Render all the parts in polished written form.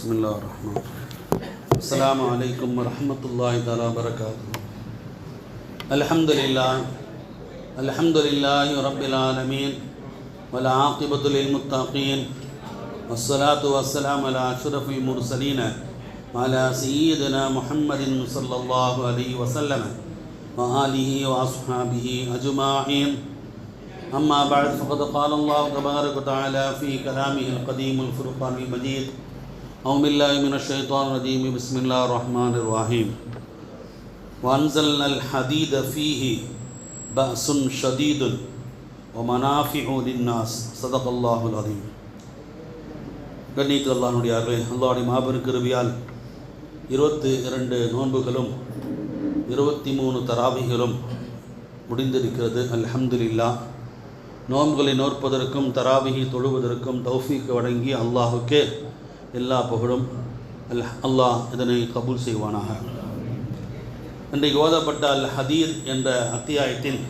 Bismillahirrahmanirrahim. Assalamu alaikum wa rahmatullahi wa barakatuh. Alhamdulillahi rabbil alameen wal aqibatu lil muttaqin wassalatu wassalamu ala ashrafil mursalin wa ala sayyidina Muhammadin sallallahu alaihi wasallam wa alihi wa ashabihi ajma'in. Amma ba'd, faqad qala Allah tabaraka wa ta'ala fi kalamihi al-qadim al-furqan al-majid. أعوذ بالله من الشيطان الرجيم بسم الله الرحمن الرحيم وأنزلنا الحديد فيه بأس شديد ومنافع للناس صدق الله العظيم. கண்ணியத்துக்கு அல்லாஹ்வுடையார்களே, அல்லாஹ்வுடைய மாபெரும் கிருபையால் 22 நோன்புகளும் 23 தராவிகளும் முடிந்திருக்கிறது. அல்ஹம்துலில்லாஹ். நோன்புகளை நோற்பதற்கும் தராவிகை தொழுவதற்கும் தௌஃபீக் வழங்கி அல்லாஹுக்கே எல்லா புகழும். அல்லாஹ் இதனை கபூல் செய்வானாக. இன்றைக்கு ஓதப்பட்ட அல் ஹதீத் என்ற அத்தியாயத்தின்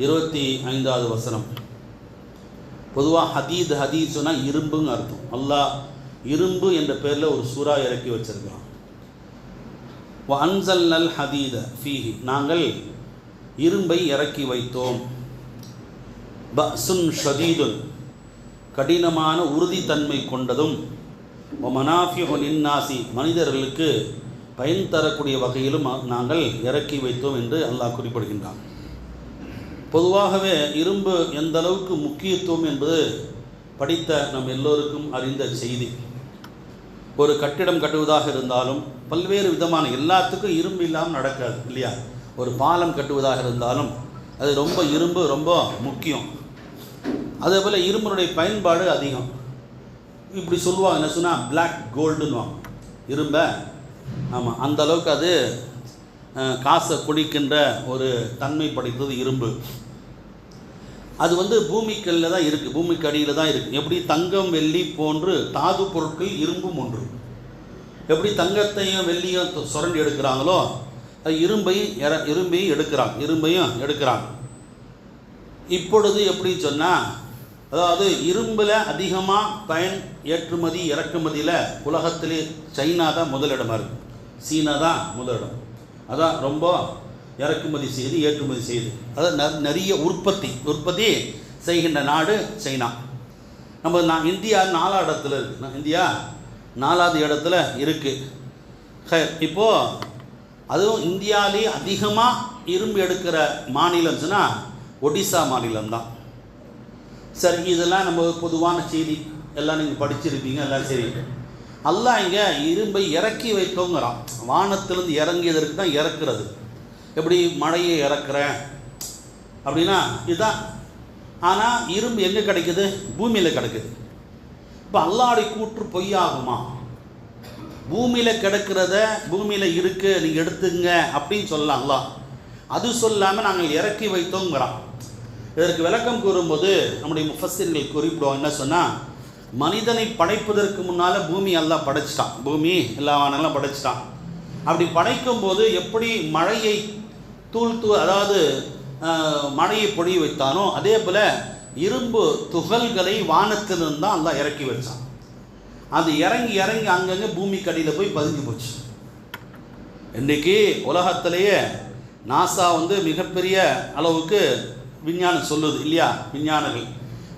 25வது வசனம். பொதுவாக ஹதீத் சொன்னால் இரும்புன்னு அர்த்தம். அல்லாஹ் இரும்பு என்ற பேரில் ஒரு சூறா இறக்கி வச்சிருக்கிறோம். வஅன்ஸல்னல் ஹதீத ஃபீஹி, நாங்கள் இரும்பை இறக்கி வைத்தோம். பஅஸுன் ஷதீதுன், கடினமான உறுதித்தன்மை கொண்டதும். மனாஃபிஉ லின்னாசி, மனிதர்களுக்கு பயன் தரக்கூடிய வகையிலும் நாங்கள் இறக்கி வைத்தோம் என்று அல்லாஹ் குறிப்பிடுகின்றான். பொதுவாகவே இரும்பு எந்த அளவுக்கு முக்கியத்துவம் என்பது படித்த நம் எல்லோருக்கும் அறிந்த செய்தி. ஒரு கட்டிடம் கட்டுவதாக இருந்தாலும் பல்வேறு விதமான எல்லாத்துக்கும் இரும்பு இல்லாமல் நடக்காது இல்லையா? ஒரு பாலம் கட்டுவதாக இருந்தாலும் அது இரும்பு ரொம்ப முக்கியம். அதே போல் இரும்பினுடைய பயன்பாடு அதிகம். இப்படி சொல்லுவாங்க, என்ன சொன்னால் பிளாக் கோல்டுன்னுவாங்க இரும்பை. ஆமாம், அந்த அளவுக்கு அது காசை குடிக்கின்ற ஒரு தன்மை படைத்தது இரும்பு. அது பூமிக்கல்ல தான் இருக்குது, பூமிக்கு அடியில் தான் இருக்குது. எப்படி தங்கம் வெள்ளி போன்று தாது பொருட்கள் இரும்பும் ஒன்று. எப்படி தங்கத்தையும் வெள்ளியும் சுரண்டி எடுக்கிறாங்களோ அது இரும்பையும் எடுக்கிறாங்க. இப்பொழுது எப்படி சொன்னால், அதாவது இரும்பில் அதிகமாக பயன் ஏற்றுமதி இறக்குமதியில் உலகத்திலே சைனா தான் முதலிடமாக இருக்குது. சீனா தான் முதலிடம். அதான் ரொம்ப இறக்குமதி செய்து ஏற்றுமதி செய்து, அதாவது நிறைய உற்பத்தி செய்கின்ற நாடு சைனா. இந்தியா 4வது இடத்துல இருக்குது. இந்தியா 4வது இடத்துல இருக்குது. இப்போது அதுவும் இந்தியாவிலே அதிகமாக இரும்பு எடுக்கிற மாநிலம் சொன்னால் ஒடிசா மாநிலம்தான். சரி, இதெல்லாம் நம்ம பொதுவான செய்தி, எல்லாம் நீங்கள் படிச்சிருப்பீங்க, எல்லாம் சரி. அல்லாஹ் இங்கே இரும்பை இறக்கி வைத்தோங்கிறான். வானத்திலிருந்து இறங்கியதற்கு தான் இறக்குறது. எப்படி மழையை இறக்குறேன் அப்படின்னா இதுதான். ஆனால் இரும்பு எங்கே கிடைக்குது? பூமியில் கிடைக்குது. இப்போ அல்லாஹ்வுடைய கூற்று பொய்யாகுமா? பூமியில் கிடக்கிறத பூமியில் இருக்குது, நீங்கள் எடுத்துங்க அப்படின்னு சொல்லலாம் அல்லாஹ். அது சொல்லாமல் நாங்கள் இறக்கி வைத்தோங்கிறான். இதற்கு விளக்கம் கூறும்போது நம்முடைய முஃபஸ்ஸிர்கள் குறிப்பிடுவாங்க, என்ன சொன்னால், மனிதனை படைப்பதற்கு முன்னால் பூமி எல்லாம் படைச்சிட்டான். பூமி எல்லா வானங்களும் படைச்சிட்டான். அப்படி படைக்கும்போது எப்படி மழையை அதாவது மழையை பொழிய வைத்தானோ அதே போல் இரும்பு துகள்களை வானத்திலிருந்து தான் எல்லாம் இறக்கி வச்சான். அது இறங்கி அங்கங்கே பூமிக்கு அடியில் போய் பதிஞ்சு போச்சு. இன்றைக்கி உலகத்திலேயே நாசா மிகப்பெரிய அளவுக்கு விஞ்ஞானம் சொல்லுது இல்லையா?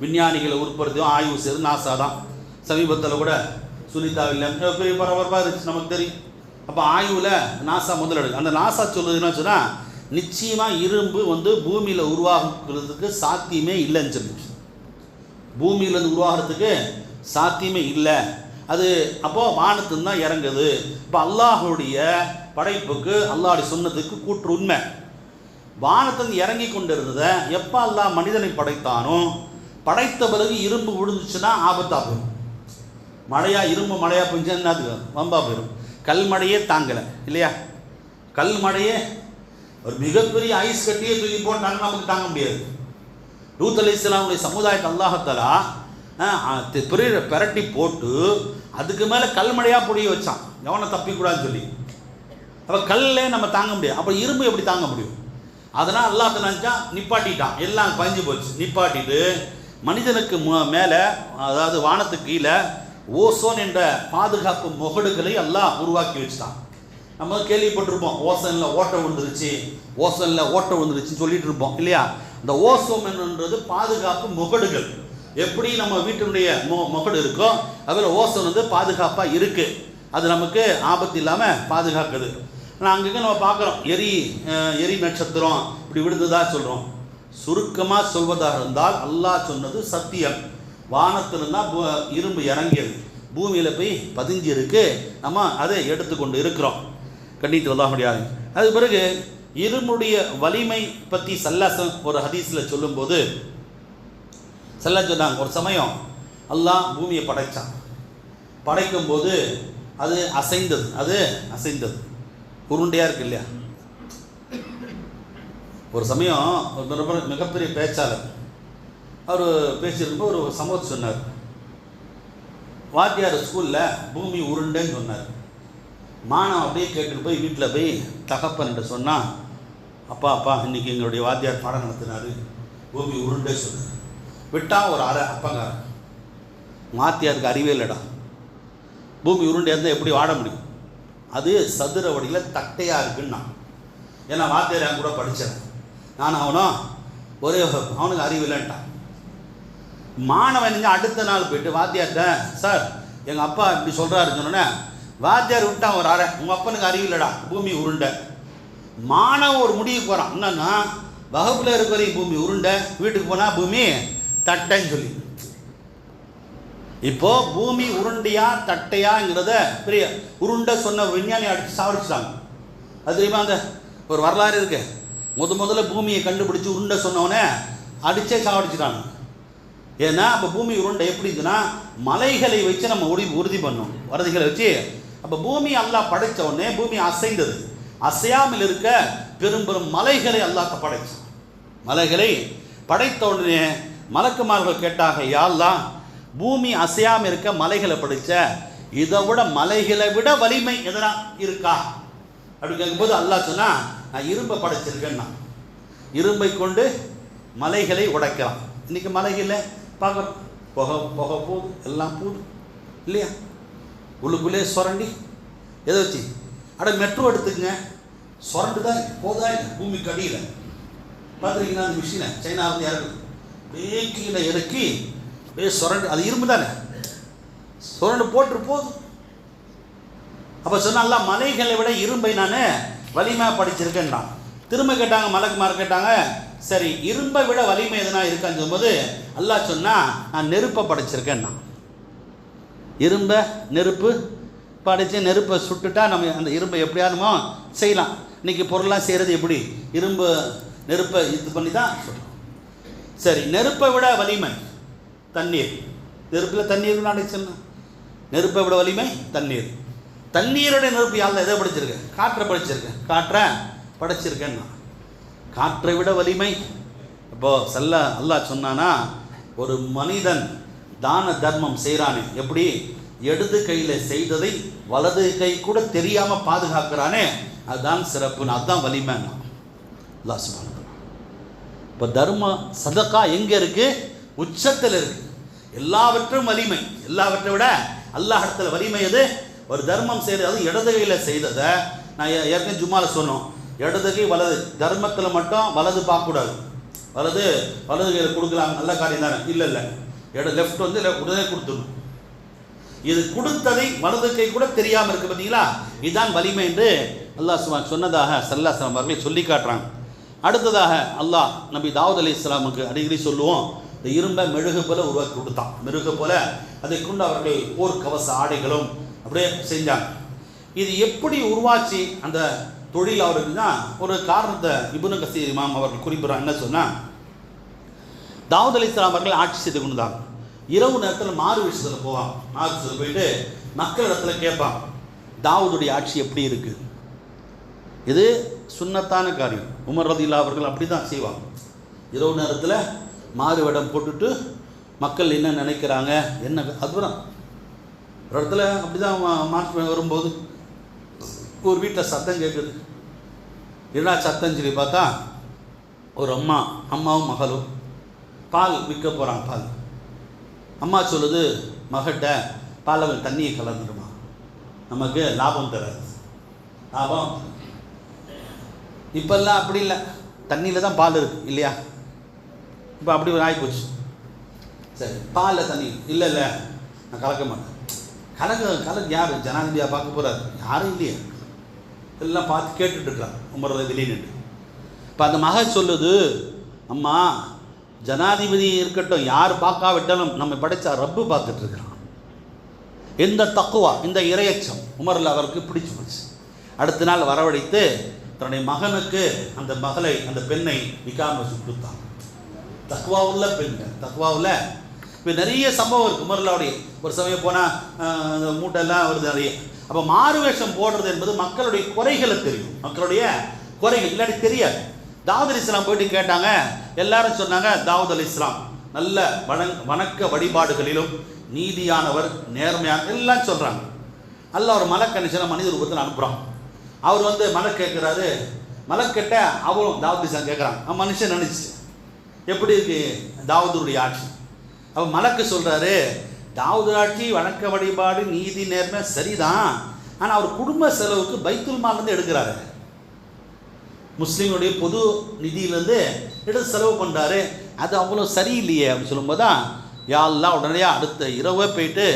விஞ்ஞானிகளை உற்பத்தியும் ஆய்வு செய்து நாசா தான். சமீபத்தில் கூட சுனிதாவில் பெரிய பரபரப்பாக இருந்துச்சு, நமக்கு தெரியும். அப்போ ஆய்வில் நாசா முதலிடம். அந்த நாசா சொல்லுது என்ன சொன்னால், நிச்சயமாக இரும்பு பூமியில் உருவாகிறதுக்கு சாத்தியமே இல்லைன்னு சொல்லிச்சு. பூமியிலேருந்து உருவாகிறதுக்கு சாத்தியமே இல்லை. அது அப்போது வானத்துன்னு தான் இறங்குது. இப்போ அல்லாஹுடைய படைப்புக்கு அல்லாஹுடைய சொன்னதுக்கு கூற்று உண்மை. வானத்திலிருந்து இறங்கி கொண்டு இருந்ததை எப்போ அல்லாஹ் மனிதனை படைத்தானோ, படைத்த பிறகு இரும்பு விழுந்துச்சுன்னா ஆபத்தாக போயிடும். இரும்பு மழையாக போயிடுச்சுன்னா அது வம்பா போயிடும். கல்மழையே தாங்கலை இல்லையா? கல்மழையே ஒரு மிகப்பெரிய ஐஸ் கட்டியே தூக்கி போட்டாங்க, நமக்கு தாங்க முடியாது. லூத் அலைஹிஸ்ஸலாமுடைய சமுதாயத்தை அல்லாஹ் பிரட்டி போட்டு அதுக்கு மேலே கல்மழையாக பொழிய வச்சான், எவனை தப்பிக்கூடாதுன்னு சொல்லி. அப்போ கல்லே நம்ம தாங்க முடியாது, அப்போ இரும்பு எப்படி தாங்க முடியும்? அதனால் அல்லாஹ் நினச்சா நிப்பாட்டிட்டான், எல்லாம் பஞ்சு போச்சு. நிப்பாட்டிட்டு மனிதனுக்கு மேலே, அதாவது வானத்துக்கு கீழே ஓசோன் என்ற பாதுகாப்பு முகடுகளை அல்லாஹ் உருவாக்கி வச்சுட்டான். நம்ம கேள்விப்பட்டிருப்போம், ஓசனில் ஓட்டை விழுந்துருச்சு, ஓசனில் ஓட்டை விழுந்துருச்சுன்னு சொல்லிட்டு இருப்போம் இல்லையா. இந்த ஓசோன் என்றது பாதுகாப்பு முகடுகள். எப்படி நம்ம வீட்டினுடைய முகடு இருக்கோ அதில் ஓசோன் வந்து பாதுகாப்பாக இருக்குது. அது நமக்கு ஆபத்து இல்லாமல் பாதுகாக்குது. ஆனால் அங்கங்கே நம்ம பார்க்குறோம் எரி நட்சத்திரம் இப்படி விழுந்ததா சொல்கிறோம். சுருக்கமாக சொல்வதாக இருந்தால் அல்லாஹ் சொன்னது சத்தியம். வானத்தில்தான் இரும்பு இறங்கியது, பூமியில் போய் பதிஞ்சு இருக்கு, நம்ம அதை எடுத்துக்கொண்டு இருக்கிறோம். கண்டித்து வல்லாஹ் முடியாது. அது பிறகு இரும்புடைய வலிமை பற்றி சல்லாசம் ஒரு ஹதீஸில் சொல்லும்போது சொன்னாங்க, ஒரு சமயம் அல்லாஹ் பூமியை படைக்கும்போது அது அசைந்தது, உருண்டையாக இருக்கு இல்லையா. ஒரு சமயம் ஒரு மிகப்பெரிய பேச்சாளர் அவர் பேசியிருக்கும்போது ஒரு சம்பவத்தை சொன்னார். வாத்தியார் ஸ்கூலில் பூமி உருண்டைன்னு சொன்னார். மானம் அப்படியே கேட்டுட்டு போய் வீட்டில் போய் தகப்பன்கிட்ட சொன்னால், அப்பா இன்றைக்கி எங்களுடைய வாத்தியார் பாடம் நடத்தினார், பூமி உருண்டை சொன்னார். விட்டால் ஒரு அப்பங்காரன், வாத்தியாருக்கு அறிவே இல்லைடா, பூமி உருண்டையாக இருந்தால் எப்படி வாட முடியும், அது சதுர வடியில் தட்டையாக இருக்குன்னா. ஏன்னா வாத்தியார் என் கூட படித்தேன் நான், அவனுக்கு அறிவு இல்லைன்ட்டான். மாணவன் அடுத்த நாள் போயிட்டு வாத்தியார்கிட்ட, சார் எங்கள் அப்பா இப்படி சொல்கிறாருன்னு சொன்னோன்னே வாத்தியார் விட்டான் ஒரு உங்கள் அப்பனுக்கு அறிவு இல்லைடா, பூமி உருண்டை. மாணவன் ஒரு முடிவுக்கு போகிறான், என்னன்னா வகுப்பில் இருக்கிற பூமி உருண்டை, வீட்டுக்கு போனால் பூமி தட்டைன்னு சொல்லி. இப்போ பூமி உருண்டையா தட்டையாங்கிறத பெரிய உருண்டை சொன்ன விஞ்ஞானி அடித்து சாவடிச்சிட்டாங்க. அது தெரியுமா, அந்த ஒரு வரலாறு இருக்கு. முதல்ல பூமியை கண்டுபிடிச்சி உருண்டை சொன்னவனே அடித்தே சாவடிச்சிட்டாங்க. ஏன்னா அப்போ பூமி உருண்டை எப்படி இருந்துன்னா, மலைகளை வச்சு நம்ம உறுதி பண்ணோம், வரதிகளை வச்சு. அப்போ பூமி அல்லாஹ் படைத்த உடனே பூமி அசைந்தது. அசையாமல் இருக்க பெரும் மலைகளை அல்லாஹ் படைச்சான். மலைகளை படைத்த உடனே மலக்குமார்கள் கேட்டாங்க, யா அல்லாஹ் பூமி அசையாமல் இருக்க மலைகளை படைச்ச, இதை விட மலைகளை விட வலிமை எதனா இருக்கா அப்படி கேட்கும்போது அல்லாஹ் சொன்னா, நான் இரும்பை படைச்சிருக்கேன்னா, இரும்பை கொண்டு மலைகளை உடைக்கலாம். இன்றைக்கி மலைகளை பார்க்குறோம், புகை போகுது, எல்லாம் போகுது இல்லையா, உள்ளுக்குள்ளே சுரண்டி எதை வச்சு. மெட்ரோ எடுத்துக்கங்க, சுரண்டு தான் போதா இல்லை பூமிக்கு அடியில். பார்த்துருக்கீங்கன்னா அந்த மிஷினை சைனாவில் இறக்குது, அப்படியே கீழே இறக்கி அப்படியே சுரண்டு, அது இரும்பு தானே, சுரண்டு போட்டு போதும். அப்போ சொன்னால மலைகளை விட இரும்பை நான் வலிமையாக படிச்சிருக்கேன்னா. திரும்ப கேட்டாங்க, மலக்குமார் கேட்டாங்க, சரி இரும்பை விட வலிமை எதுனா இருக்கான்னு சொல்லும்போது அல்லாஹ் சொன்னால், நான் நெருப்பை படைச்சிருக்கேன்னா. நெருப்பு படைச்சு நெருப்பை சுட்டுட்டா நம்ம அந்த இரும்பை எப்படியானுமோ செய்யலாம். இன்றைக்கி பொருளாக செய்கிறது எப்படி, நெருப்பை இது பண்ணி தான் சொல்கிறோம். சரி, நெருப்பை விட வலிமை தண்ணீர். நெருப்பில் தண்ணீர் அடைச்சிடலாம். நெருப்பை விட வலிமை தண்ணீர். தண்ணீருடைய நெருப்பு யாரில் எதை படிச்சிருக்கேன், காற்றை படிச்சிருக்கேன், காற்றை படைச்சிருக்கேன்னா. காற்றை விட வலிமை. இப்போது அல்லாஹ் சொன்னானா, ஒரு மனிதன் தான தர்மம் செய்கிறானே, எப்படி இடது கையில் செய்ததை வலது கை கூட தெரியாமல் பாதுகாக்கிறானே, அதுதான் சிறப்புன்னு, அதுதான் வலிமைன்னா அல்லாஹ் சுப்ஹானஹு வ தஆலா. இப்போ தர்ம சதக்கா எங்கே இருக்குது, உச்சத்தில் இருக்குது. எல்லாவற்றும் வலிமை, எல்லாவற்றை விட அல்லாஹ் இடத்துல வலிமை எது, ஒரு தர்மம் செய்கிறது. அது இடது கையில் செய்ததை நான் ஏற்கனவே ஜும்மாவில் சொன்னோம், இடது கை வலது, தர்மத்தில் மட்டும் வலது பார்க்கக்கூடாது. வலது கையில் கொடுக்கலாம், நல்ல காரியம் தானே, இல்லை லெஃப்ட் வந்து உடனே கொடுத்துடணும். இது கொடுத்ததை வலது கை கூட தெரியாமல் இருக்குது பார்த்தீங்களா, இதுதான் வலிமை என்று அல்லாஹ் சொன்னதாக ஸல்லல்லாஹு அலைஹி அவர்கள் சொல்லி காட்டுறாங்க. அடுத்ததாக அல்லாஹ் நபி தாவூத் அலைஹிஸ்ஸலாமுக்கு அடிக்கடி சொல்லுவோம், இந்த இரும்பை மெழுகு போல உருவாக்கி கொடுத்தான். மெழுகு போல அதை கொண்டு அவர்கள் போர் கவச ஆடைகளும் அப்படியே செஞ்சாங்க. இது எப்படி உருவாச்சு அந்த தொழில் அவருக்குன்னா, ஒரு காரணத்தை இப்னு கஸீர் இமாம் அவர்கள் குறிப்பிட்றாங்க. என்ன சொன்னால், தாவூத் அலைஹிஸ்ஸலாம் அவர்கள் ஆட்சி செய்து கொண்டுதாங்க. இரவு நேரத்தில் மாறு விஷயத்தில் போவாங்க. மாறு விஷயத்தில் போயிட்டு மக்களிடத்தில் கேட்பாங்க, தாவூதுடைய ஆட்சி எப்படி இருக்குது. இது சுன்னத்தான காரியம். உமர் ரலியல்லாஹு அவர்கள் அப்படி தான் செய்வாங்க. இரவு நேரத்தில் மாறு வேடம் போட்டுட்டு மக்கள் என்ன நினைக்கிறாங்க, என்ன அதுதான் ஒரு இடத்துல அப்படி தான் மாற்றம் வரும்போது ஒரு வீட்டில் சத்தம் கேட்குது. என்ன சத்தம் சொல்லி பார்த்தா, ஒரு அம்மாவும் மகளும் பால் விற்க போகிறாங்க. பால் அம்மா சொல்லுது மகட்ட, பாலில் தண்ணியை கலந்துடுமா, நமக்கு லாபம் தராது. லாபம் இப்போல்லாம் அப்படி இல்லை, தண்ணியில் தான் பால் இருக்குது இல்லையா? இப்போ அப்படி ஒரு ஆகிப்போச்சு. சரி, பாலில் தண்ணி இல்லை நான் கலக்க மாட்டேன். கலக்கு யார் ஜனாதிபதியாக பார்க்க போகிறாரு? யாரும் இல்லையே, எல்லாம் பார்த்து கேட்டுட்ருக்கலாம் உமர் ரலியல்லாஹு அன்ஹு. இப்போ அந்த மகன் சொல்லுது, அம்மா ஜனாதிபதி இருக்கட்டும், யார் பார்க்காவிட்டாலும் நம்ம படைச்ச ரப்பு பார்த்துட்ருக்கிறான். எந்த தக்குவா, இந்த இரையச்சம் உமரில் அவருக்கு பிடிச்சி போச்சு. அடுத்த நாள் வரவழைத்து தன்னுடைய மகனுக்கு அந்த மகளை, அந்த பெண்ணை நிக்காஹ் வச்சு கொடுத்தாங்க. தக்குவா உள்ள பெண்கள், தக்குவா உள்ள. இப்போ நிறைய சம்பவம் இருக்குது உமர்லாவுடைய. ஒரு சமயம் போனால் அந்த மூட்டையெல்லாம் வருது நிறைய. அப்போ மாறு வேஷம் போடுறது என்பது மக்களுடைய குறைகளை தெரியும், மக்களுடைய குறைகள் இல்லாட்டி தெரியாது. தாவூத் அலைஹிஸ்ஸலாம் போயிட்டு கேட்டாங்க, எல்லாரும் சொன்னாங்க தாவூத் அலைஹிஸ்ஸலாம் நல்ல வணக்க வழிபாடுகளிலும் நீதியானவர், நேர்மையான எல்லாம் சொல்கிறாங்க. அல்லாஹ் ஒரு மலக்கணிச்சனை மனித ரூபத்தில் அனுப்புகிறான். அவர் மலக் கேட்குறாரு. மலக்கிட்ட அவரும் தாவூத் அலைஹிஸ்ஸலாம் கேட்குறான். அவன் மனுஷன் நினச்சி எப்படி இருக்கு தாவூதுடைய ஆட்சி? அவன் மலக்கு சொல்கிறாரு, தாவூது ஆட்சி வணக்க வழிபாடு நீதி நேர்மை சரிதான், ஆனால் அவர் குடும்ப செலவுக்கு பைத்துல் மால்லேருந்து எடுக்கிறாரு, முஸ்லீம்களுடைய பொது நிதியிலேருந்து எடுத்து செலவு பண்ணுறாரு, அது அவ்வளோ சரியில்லையே அப்படின்னு சொல்லும்போது தான் யா அல்லாஹ் உடனே அடுத்த இரவே போயிட்டு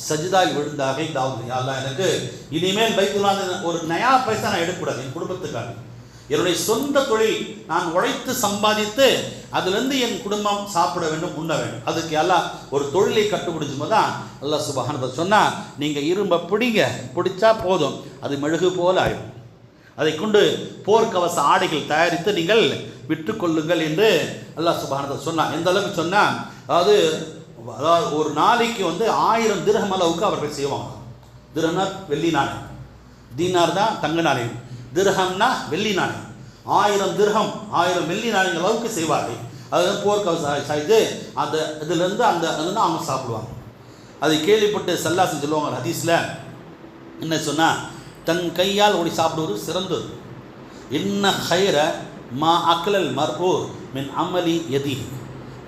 சஜிதாய் விழுந்தாக தாவூது, யா அல்லாஹ் எனக்கு இனிமேல் பைத்துல் மால் ஒரு நயா பைசா நான் எடுக்கக்கூடாது, என் குடும்பத்துக்காக என்னுடைய சொந்த தொழில் நான் உழைத்து சம்பாதித்து அதுலேருந்து என் குடும்பம் சாப்பிட வேண்டும், உண்ண வேண்டும். அதுக்கு எல்லாம் ஒரு தொழிலை கட்டுப்பிடிச்சும் போது தான் அல்லாஹ் சுப்ஹானஹு வ தஆலா சொன்னால், நீங்கள் இரும்பை பிடிச்சா போதும், அது மெழுகு போல் ஆயிடும், அதை கொண்டு போர்க்கவச ஆடைகள் தயாரித்து நீங்கள் விற்றுக்கொள்ளுங்கள் என்று அல்லாஹ் சுப்ஹானஹு வ தஆலா சொன்னான். எந்த அளவுக்கு சொன்னால், அதாவது ஒரு நாளைக்கு 1000 திர்ஹம் அளவுக்கு அவர்கள் செய்வாங்க. திர்ஹம்னா வெள்ளி நாணயம், தீனார் தான் தங்க நாணயம், திர்ஹம்னா வெள்ளி நாணயம். 1000 திர்ஹம் 1000 வெள்ளி நாணயங்கள் அளவுக்கு செய்வார்கள். அது போர்க்கவசம் செய்து அந்த இதுலேருந்து அதுலேருந்து அவங்க சாப்பிடுவாங்க. அதை கேள்விப்பட்டு சல்லாசன் சொல்லுவாங்க ஹதீஸில் என்ன சொன்னால், தன் கையால் ஓடி சாப்பிடுவது சிறந்தது. இன்ன ஹைர மா அக்லல் மர்ஹூ மின் அமலி யதி,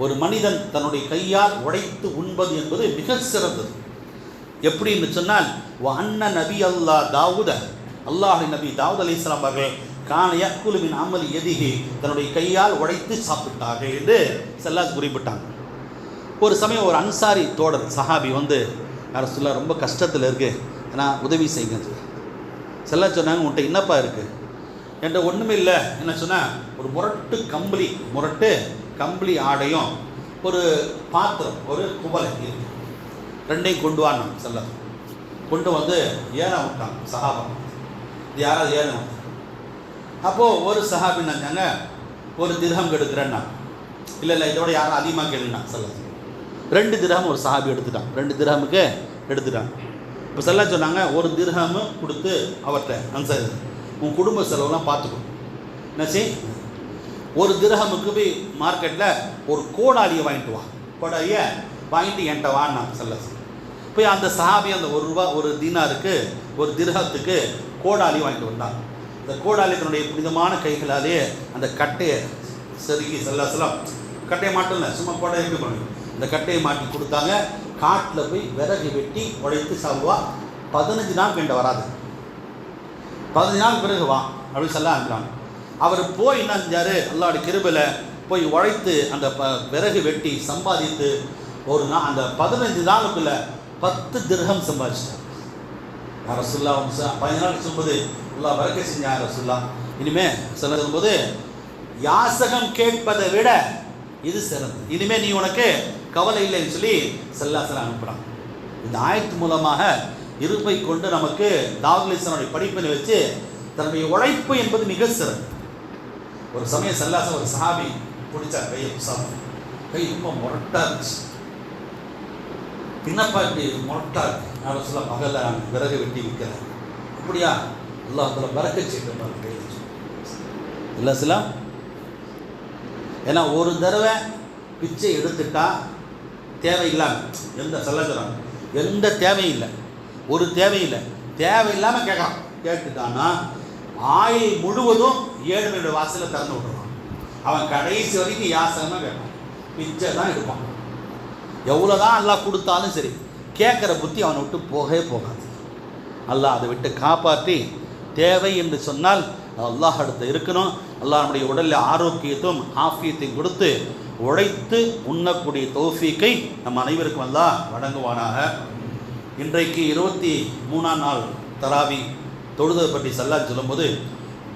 ஒரு மனிதன் தன்னுடைய கையால் உடைத்து உண்பது என்பது மிக சிறந்தது. எப்படின்னு சொன்னால், அன்ன நபி அல்லா தாவூத, அல்லாஹின் நபி தாவூத் அலைஹிஸ்ஸலாம் அவர்கள் கான யக்குலு மின் அமலி யதிஹி, தன்னுடைய கையால் உடைத்து சாப்பிட்டார்கள் என்று ஸல்லல்லாஹு குறிப்பிட்டாங்க. ஒரு சமயம் ஒரு அன்சாரி தோழர் சஹாபி ரசூலுல்லாஹ் ரொம்ப கஷ்டத்தில் இருக்குது, ஆனால் உதவி செய்யுங்க. ஸல்லல்லாஹு சொன்னாங்க, உன்கிட்ட என்னப்பா இருக்குது? என்கிட்ட ஒன்றுமே இல்லை. என்ன சொன்னால், ஒரு முரட்டு கம்பளி ஆடையும் ஒரு பாத்திரம், ஒரு குவலை இருக்கு, ரெண்டையும் கொண்டு வாங்க. ஸல்லல்லாஹு கொண்டு ஏற விட்டாங்க சஹாபா. இது யாராவது ஏற வந்து அப்போது ஒரு சஹாபி நினைச்சாங்க, ஒரு திர்ஹம் எடுக்கிறேன்னா, இல்லை இதோட யாரும் அதிகமாக கேளுன்னா. ஸல்லல்லாஹு 2 திர்ஹம் ஒரு சஹாபி எடுத்துட்டான், 2 திர்ஹமுக்கு எடுத்துட்டான். இப்போ ஸல்லல்லாஹு சொன்னாங்க, ஒரு திர்ஹம் கொடுத்து அவர்கிட்ட அன்சாரி உன் குடும்ப செலவெல்லாம் பார்த்துக்கணும். என்னாச்சு, ஒரு திர்ஹமுக்கு போய் மார்க்கெட்டில் ஒரு கோடாலியை வாங்கிட்டு வா, கோடாலியை வாங்கிட்டு என்கிட்ட வான்னா. ஸல்லல்லாஹு போய் அந்த சஹாபி அந்த ₹1 ஒரு தீனாருக்கு ஒரு திர்ஹத்துக்கு கோடாலி வாங்கிட்டு வந்தாங்க. இந்த கோடாலி தன்னுடைய புனிதமான கைகளாலே அந்த கட்டையை செருகி ஸல்லல்லாஹு கட்டையை மாட்டும் இல்லை, சும்மா கோடை எப்படி பண்ணுங்க, இந்த கட்டையை மாட்டி கொடுத்தாங்க. காட்டில் போய் விறகு வெட்டி உடைத்து சாப்பிடுவா. 15 நாள் வேண்ட வராது, 15 நாள் பிறகு வா அப்படின்னு சொல்ல அனுப்புறாங்க. அவர் போய் என்ன செஞ்சார், அல்லாஹ்வுடைய கிருபையில் போய் உழைத்து அந்த விறகு வெட்டி சம்பாதித்து ஒரு அந்த 15 நாளுக்குள்ளே 10 திர்ஹம் சம்பாதிச்சிட்டார். ரசூலுல்லாஹ் 15 நாள் சொல்லும்போது அல்லாஹ் பரக்கத் செஞ்சாங்க. ரசூலுல்லாஹ் இனிமேல் சொல்லும்போது, யாசகம் கேட்பதை விட இது சிறந்தது, இனிமேல் நீ உனக்கு கவலை இல்லைன்னு சொல்லி ஸல்லல்லாஹு அனுப்புகிறாங்க. இந்த ஆயத்து மூலமாக இருப்பை கொண்டு நமக்கு தாவூத் அலைஹிஸ்ஸலாமுடைய படிப்பினை வச்சு தன்னுடைய உழைப்பு என்பது மிக சிறந்தது. ஒரு சமயம் ஸல்லல்லாஹு ஒரு சஹாபி பிடிச்சார் கையை, கை ரொம்ப முரட்டாக இருந்துச்சு. பின்னப்பா இப்படி முரட்டாக இருக்கு. நான் சொல்ல மகள விறகு வெட்டி விற்கிறேன், அப்படியா? அல்லாஹ் அதில் பரக்கத் செய்யணும் கையை இல்லை சிலாம். ஏன்னா ஒரு தடவை பிச்சை எடுத்துட்டா தேவையில்லாமல் எந்த செல்லக்கிறாங்க, எந்த தேவையும் இல்லை, ஒரு தேவையில்லை, தேவையில்லாமல் கேட்டுட்டான்னா ஆயுள் முழுவதும் 7 வாசலில் திறந்து விட்டுருவான். அவன் கடைசி வரைக்கும் யாசகமாக கேட்பான், பிச்சை தான் எடுப்பான். எவ்வளோ தான் எல்லாம் கொடுத்தாலும் சரி, கேட்குற புத்தி அவனை விட்டு போகவே போகாது. அல்லாஹ் அதை விட்டு காப்பாற்றி, தேவை என்று சொன்னால் அல்லாஹ் அடுத்து இருக்கணும். அல்லாஹ் நம்முடைய உடலில் ஆரோக்கியத்தும் ஆஃபியத்தையும் கொடுத்து உழைத்து உண்ணக்கூடிய தௌஃபீக்கை நம் அனைவருக்கும் அல்லாஹ் வழங்குவானாக. இன்றைக்கு 23ஆம் நாள் தராவி தொழுதை பற்றி ஸல்லல்லாஹு சொல்லும்போது,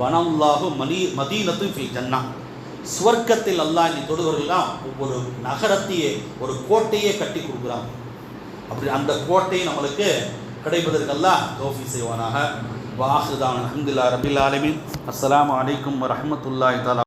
பனல்லாஹு மதீனத்துன் ஃபில் ஜன்னா, சுவர்க்கத்தில் அல்லாஹ் இந்த தொழுவர்கள்லாம் ஒரு நகரத்தையே, ஒரு கோட்டையே கட்டி கொடுக்குறாங்க. அப்படி அந்த கோட்டை நம்மளுக்கு கிடைப்பதற்கு அல்லாஹ் தௌஃபீக் செய்வானாக. வ ஆஹிரு தஅவானா அல்ஹம்துலில்லாஹி ரப்பில் ஆலமீன். அஸ்ஸலாமு அலைக்கும் வ ரஹ்மத்துல்லாஹி தஆலா.